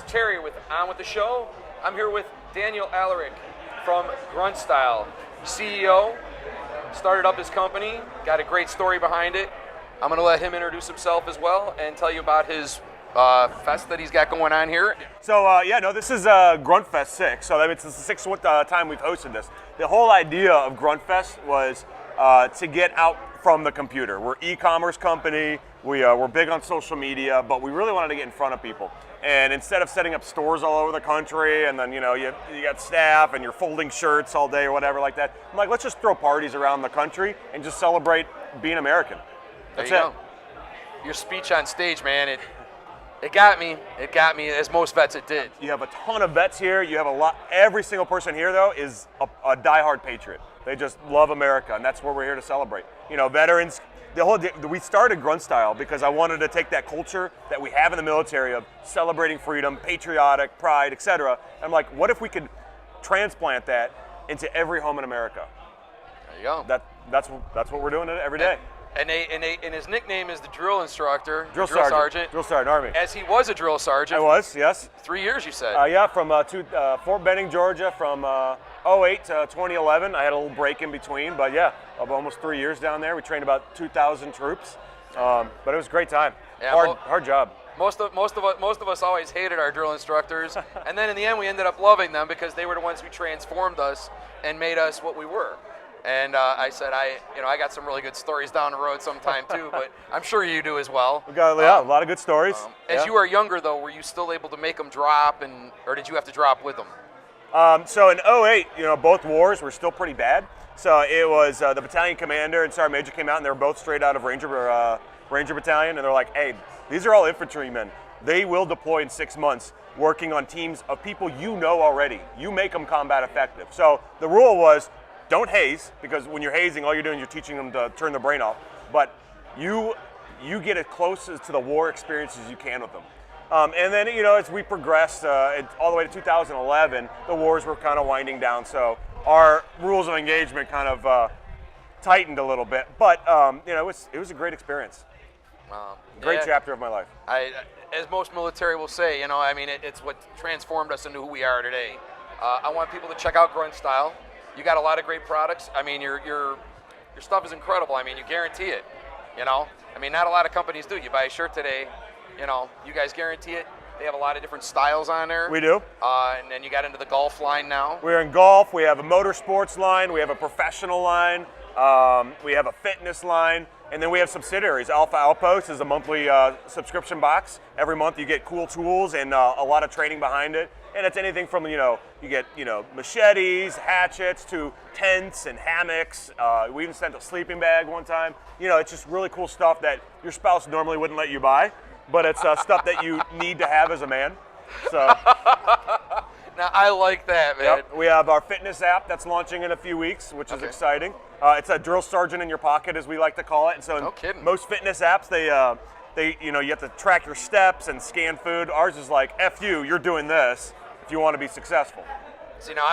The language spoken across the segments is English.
Terry with On With The Show. I'm here with Daniel Alarik from Grunt Style, CEO, started up his company, got a great story behind it. I'm going to let him introduce himself as well and tell you about his fest that he's got going on here. So this is Grunt Fest 6, so it's the sixth time we've hosted this. The whole idea of Grunt Fest was to get out from the computer. We're an e-commerce company, we're big on social media, but we really wanted to get in front of people. And instead of setting up stores all over the country and then you got staff and you're folding shirts all day or whatever like that, I'm like, let's just throw parties around the country and just celebrate being American. That's there you go. Your speech on stage, man, it got me. It got me, as most vets it did. You have a ton of vets here. You have a lot. Every single person here, though, is a diehard patriot. They just love America, and that's what we're here to celebrate. Veterans. We started Grunt Style because I wanted to take that culture that we have in the military of celebrating freedom, patriotic, pride, etc. I'm like, what if we could transplant that into every home in America? There you go. That's what we're doing every day. And his nickname is the drill instructor, drill sergeant, Army. As he was a drill sergeant. I was, yes. 3 years, you said. From Fort Benning, Georgia, from 2008 to 2011. I had a little break in between, but yeah, of almost 3 years down there. We trained about 2,000 troops, but it was a great time. Yeah, hard job. Most of us always hated our drill instructors, and then in the end we ended up loving them because they were the ones who transformed us and made us what we were. And I said, I got some really good stories down the road sometime too, but I'm sure you do as well. We got a lot of good stories. As you were younger though, were you still able to make them drop, or did you have to drop with them? So in 2008, both wars were still pretty bad. So it was the battalion commander and sergeant major came out, and they were both straight out of Ranger Battalion, and they're like, hey, these are all infantrymen. They will deploy in 6 months, working on teams of people you know already. You make them combat effective. So the rule was, don't haze, because when you're hazing, all you're doing is you're teaching them to turn the brain off. But you get as close to the war experience as you can with them. And then, as we progressed all the way to 2011, the wars were kind of winding down. So our rules of engagement kind of tightened a little bit. But, it was a great experience. Great chapter of my life. As most military will say, it's what transformed us into who we are today. I want people to check out Grunt Style. You got a lot of great products. Your stuff is incredible. You guarantee it. Not a lot of companies do. You buy a shirt today, you guys guarantee it. They have a lot of different styles on there. We do. And then you got into the golf line now. We're in golf. We have a motorsports line. We have a professional line. We have a fitness line. And then we have subsidiaries. Alpha Outpost is a monthly subscription box. Every month you get cool tools and a lot of training behind it. And it's anything from, you get, machetes, hatchets, to tents and hammocks. We even sent a sleeping bag one time. It's just really cool stuff that your spouse normally wouldn't let you buy, but it's stuff that you need to have as a man. So. Now, I like that, man. Yep. We have our fitness app that's launching in a few weeks, which is exciting. It's a drill sergeant in your pocket, as we like to call it. And so no kidding. Most fitness apps, they you have to track your steps and scan food. Ours is like, F you're doing this if you want to be successful. See, now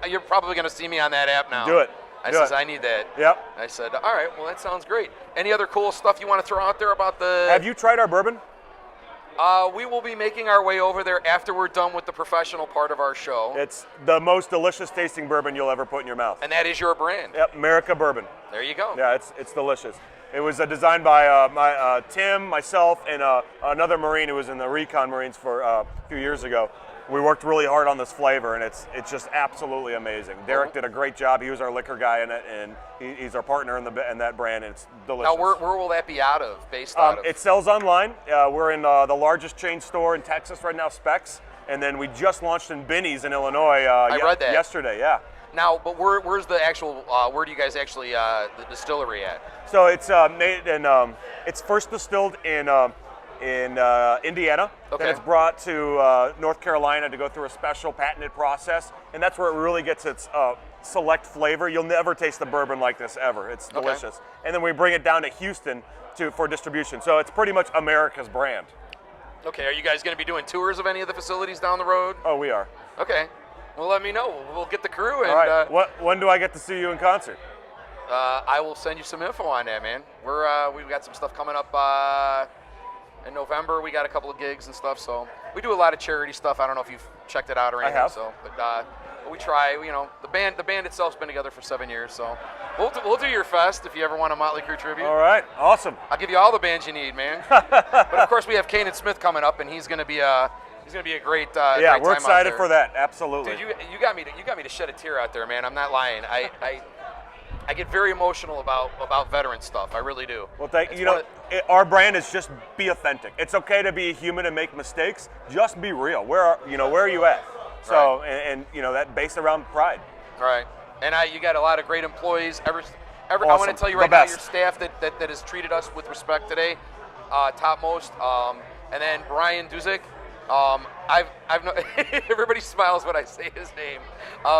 you're probably gonna see me on that app now. Do it. I need that. Yep. I said, all right, well, that sounds great. Any other cool stuff you want to throw out there about the? Have you tried our bourbon? We will be making our way over there after we're done with the professional part of our show. It's the most delicious tasting bourbon you'll ever put in your mouth. And that is your brand. Yep, America Bourbon. There you go. Yeah, it's delicious. It was designed by Tim, myself, and another Marine who was in the Recon Marines for a few years ago. We worked really hard on this flavor, and it's just absolutely amazing. Derek did a great job. He was our liquor guy in it, and he's our partner in that brand, and it's delicious. Now, where will that be based out of? It sells online. We're in the largest chain store in Texas right now, Specs, and then we just launched in Binny's in Illinois I read that. yesterday, yeah. Now, but where's the actual, where do you guys actually, the distillery at? So it's made in, it's first distilled in Indiana, then it's brought to North Carolina to go through a special patented process, and that's where it really gets its select flavor. You'll never taste the bourbon like this ever. It's delicious. And then we bring it down to Houston for distribution. So it's pretty much America's brand. Okay, are you guys going to be doing tours of any of the facilities down the road? Oh, we are. Okay, well, let me know. We'll get the crew. And, all right. When do I get to see you in concert? I will send you some info on that, man. We've got some stuff coming up in November. November we got a couple of gigs and stuff. So we do a lot of charity stuff. I don't know if you've checked it out or anything. I have. So, but we try. You know, the band itself's been together for 7 years. So we'll do your fest if you ever want a Motley Crue tribute. All right, awesome. I'll give you all the bands you need, man. But of course we have Canaan Smith coming up, and he's gonna be a great. Yeah, great we're time excited out there. for that. Absolutely. Dude, you got me to shed a tear out there, man. I'm not lying. I get very emotional about veteran stuff. I really do. Well, our brand is just be authentic. It's okay to be human and make mistakes. Just be real. Where are you at? So, Right. and that based around pride. Right. And you got a lot of great employees. I Awesome. want to tell you The right now, best. your staff that has treated us with respect today, topmost. And then Brian Duzick. I've known everybody smiles when I say his name.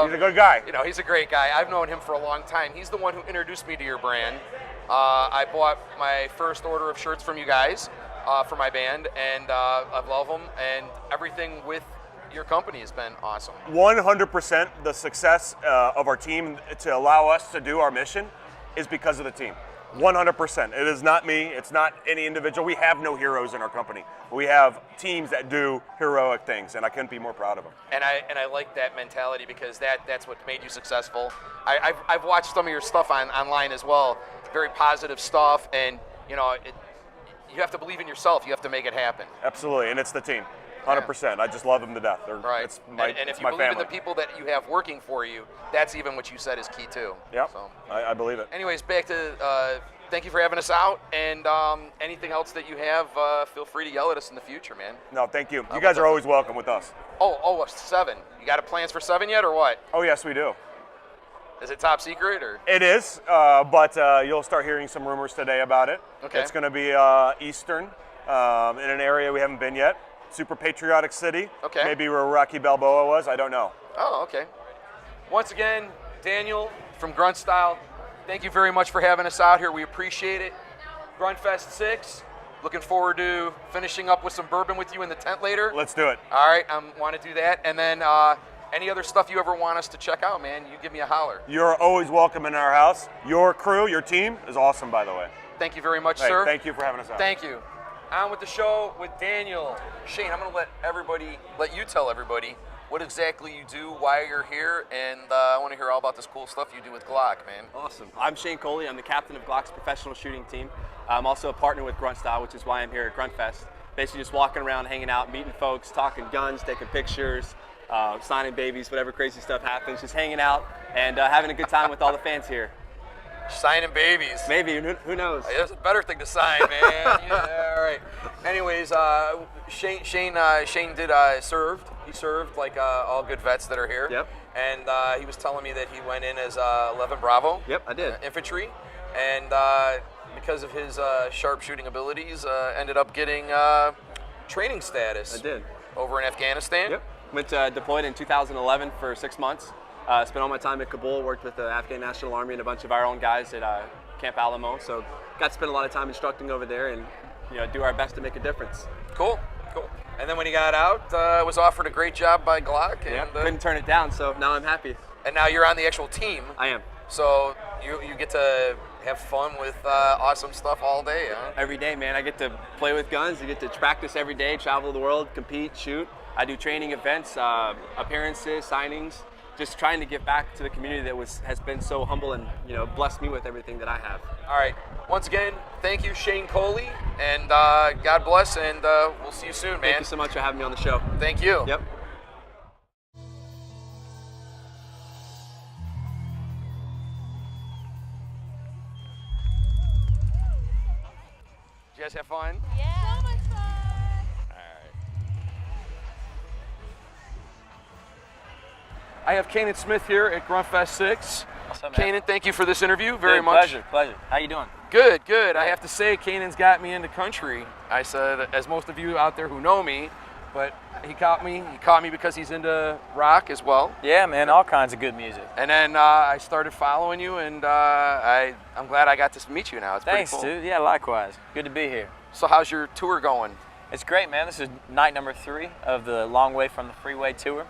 He's a good guy. You know, he's a great guy. I've known him for a long time. He's the one who introduced me to your brand. I bought my first order of shirts from you guys for my band, and I love them. And everything with your company has been awesome. 100% the success of our team to allow us to do our mission is because of the team. 100%. It is not me. It's not any individual. We have no heroes in our company. We have teams that do heroic things, and I couldn't be more proud of them. And I like that mentality because that's what made you successful. I've watched some of your stuff online as well. Very positive stuff, and you have to believe in yourself. You have to make it happen. Absolutely, and it's the team. 100%. I just love them to death. Right. It's and it's if you my believe family. in the people that you have working for you, that's even what you said is key too. Yep. So. I believe it. Anyways, back to thank you for having us out, and anything else that you have, feel free to yell at us in the future, man. No, thank you. You guys are always welcome with us. Oh, 7. You got plans for 7 yet, or what? Oh, yes, we do. Is it top secret, or? It is, but you'll start hearing some rumors today about it. Okay. It's going to be Eastern, in an area we haven't been yet. Super patriotic city. Okay. Maybe where Rocky Balboa was. I don't know. Oh, okay. Once again, Daniel from Grunt Style, thank you very much for having us out here. We appreciate it. Grunt Fest 6. Looking forward to finishing up with some bourbon with you in the tent later. Let's do it. All right, I want to do that. And then any other stuff you ever want us to check out, man, you give me a holler. You're always welcome in our house. Your crew, your team is awesome, by the way. Thank you very much, Hey, sir. thank you for having us out. Thank you. On with the show with Daniel. Shane, I'm going to let you tell everybody what exactly you do, why you're here, and I want to hear all about this cool stuff you do with Glock, man. Awesome. I'm Shane Coley. I'm the captain of Glock's professional shooting team. I'm also a partner with Grunt Style, which is why I'm here at Grunt Fest. Basically just walking around, hanging out, meeting folks, talking guns, taking pictures, signing babies, whatever crazy stuff happens, just hanging out and having a good time with all the fans here. Signing babies. Maybe, who knows? Hey, that's a better thing to sign, man. Yeah, all right. Anyways, Shane did served. He served like all good vets that are here. Yep. And he was telling me that he went in as 11 Bravo. Yep, I did. Infantry, and because of his sharp shooting abilities, ended up getting training status. I did. Over in Afghanistan. Yep. Went deployed in 2011 for 6 months. Spent all my time at Kabul, worked with the Afghan National Army and a bunch of our own guys at Camp Alamo. So got to spend a lot of time instructing over there and do our best to make a difference. Cool. And then when he got out, was offered a great job by Glock. And, couldn't turn it down, so now I'm happy. And now you're on the actual team. I am. So you get to have fun with awesome stuff all day, huh? Every day, man. I get to play with guns. I get to practice every day, travel the world, compete, shoot. I do training events, appearances, signings. Just trying to give back to the community that has been so humble and blessed me with everything that I have. All right. Once again, thank you, Shane Coley, and God bless, and we'll see you soon, man. Thank you so much for having me on the show. Thank you. Yep. Did you guys have fun? Yeah. So much fun. All right. I have Canaan Smith here at Grunt Fest 6. What's up, man? Canaan, thank you for this interview very much. Pleasure. How you doing? Good. I have to say, Canaan's got me into country. I said, as most of you out there who know me, but he caught me because he's into rock as well. Yeah, man, all kinds of good music. And then I started following you, and I'm glad I got to meet you now. It's Thanks, pretty cool. dude. Yeah, likewise. Good to be here. So how's your tour going? It's great, man. This is night number 3 of the Long Way from the Freeway tour.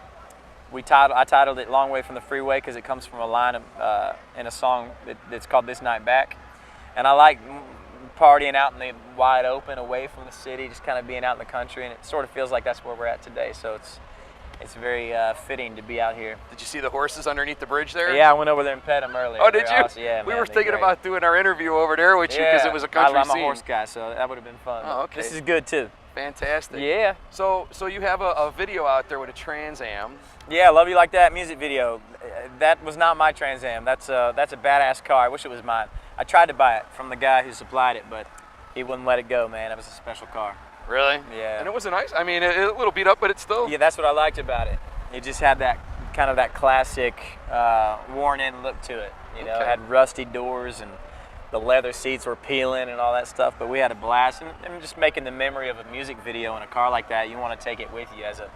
I titled it Long Way from the Freeway because it comes from a line in a song that's called This Night Back. And I like partying out in the wide open, away from the city, just kind of being out in the country, and it sort of feels like that's where we're at today. So it's very fitting to be out here. Did you see the horses underneath the bridge there? Yeah, I went over there and pet them earlier. Oh, did you? Awesome. Yeah, we man, were they're thinking great. about doing our interview over there with you because it was a country I'm scene. a horse guy, so that would have been fun. Oh, okay. This is good too. Fantastic. Yeah. So you have a video out there with a Trans Am. Yeah, Love You Like That music video. That was not my Trans Am. That's a badass car. I wish it was mine. I tried to buy it from the guy who supplied it, but he wouldn't let it go, man. It was a special car. Really? Yeah. And it was a nice. I mean, a little beat up, but it's still. Yeah, that's what I liked about it. It just had that kind of that classic worn-in look to it. You know, Okay. it had rusty doors and the leather seats were peeling and all that stuff. But we had a blast, and just making the memory of a music video in a car like that, you want to take it with you as a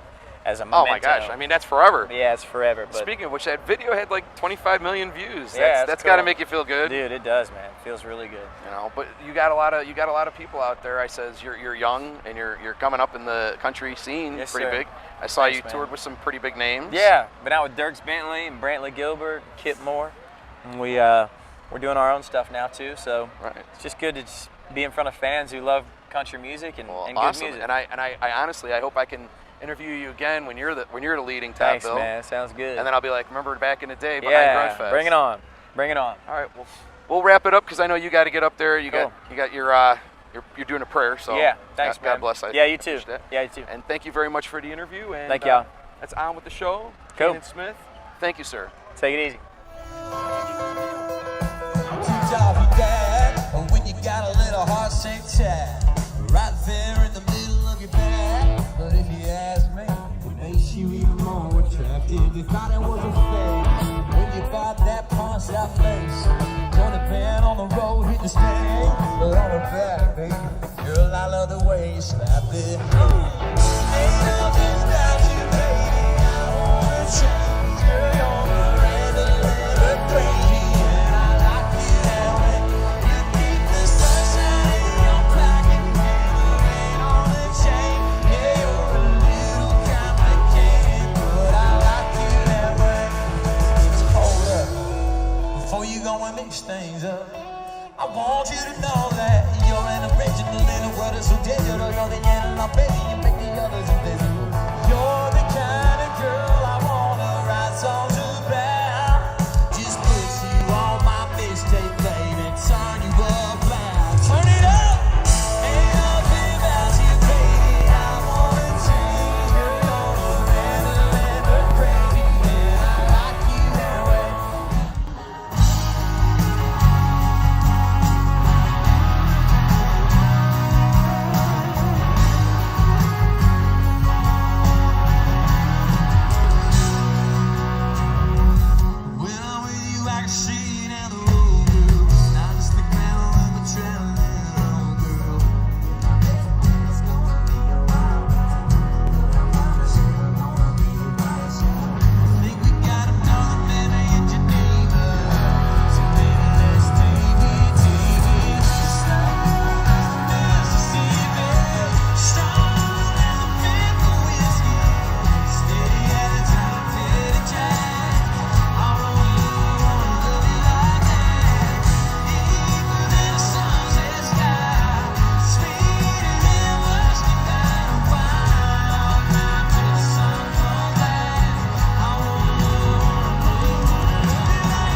memento. Oh my gosh! I mean, that's forever. Yeah, it's forever. But Speaking of which, that video had like 25 million views. Yeah, that's cool. got to make you feel good. Dude, it does, man. It feels really good. You know, but you got a lot of people out there. I says you're young and you're coming up in the country scene, Yes, pretty sir. big. I saw Thanks, you man. toured with some pretty big names. Yeah, been out with Dierks Bentley and Brantley Gilbert, Kip Moore, and we're doing our own stuff now too. So Right. it's just good to just be in front of fans who love country music and good Awesome. music. And I honestly, I hope I can interview you again when you're the leading top Thanks, bill. man. Sounds good. And then I'll be like, remember back in the day behind Grunt Fest. Bring it on. Bring it on. All right, well, we'll wrap it up because I know you got to get up there. You Cool. got your you're doing a prayer. So Yeah, thanks, God man. bless. Yeah, you too. appreciate that. Yeah, you too. And thank you very much for the interview. And Thank y'all. That's on with the show. Cool. Canaan Smith. Thank you, sir. Take it easy. When you got a little heart-shaped chat right there in the middle of your back. But if you ask me, what makes you even more attractive? You thought it was a fake when you bought that pawn-shop face. Gonna ban on the road, hit the stage, but on the back, baby, girl, I love the way you slap it. Ain't nothing about you, baby. I wanna change your Miranda, let her crazy, and I like you that way. You keep the sunshine in your pocket, and the rain on the chain. Yeah, you're a little complicated, but I like you that way. So hold up, before you go and mix things up, I want you to know that you're an original in a world that's so digital. You're the end of my baby, you make the others invisible. You're the kind of girl I wanna write songs about. Just put you on my mixtape, baby, turn you up loud. Turn it up! Ain't nothing about you, baby, I wanna change. You're gonna let her crazy, and I like you that way. When I'm with you, I can see it in the road, girl. Not just the ground when we're traveling on, girl. I think we got another minute in Geneva. So baby, let's take it. Mississippi, strong as a pimple whiskey, steady as a Tennessee Jack. I wanna love you like that, deeper than a sunset sky, sweeter than whiskey kind of wine, all night till the sun comes back. I wanna love you like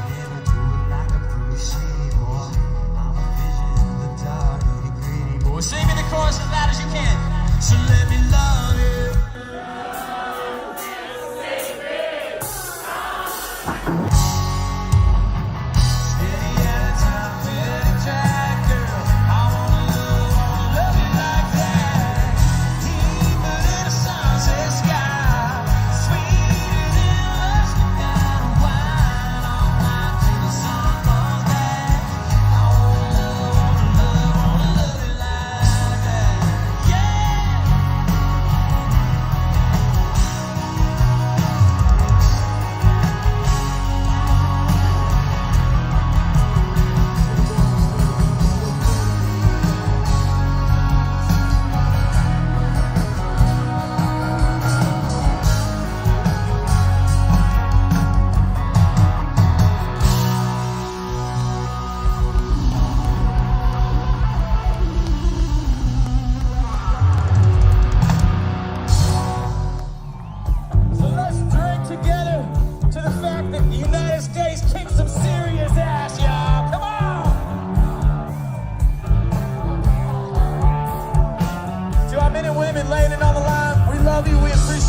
Never do it like a pretty city boy. I'm a vision in the dark, nitty-gritty boy. Sing me the chorus as loud as you can. So let me love you. Steady at a time, steady track, girl. I wanna love you like that. Deeper than a sunset sky, sweeter than whiskey kind of wine, all night till the sun comes back. I wanna love you like that. Yeah.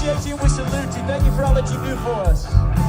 appreciate you and we salute you. Thank you for all that you do for us.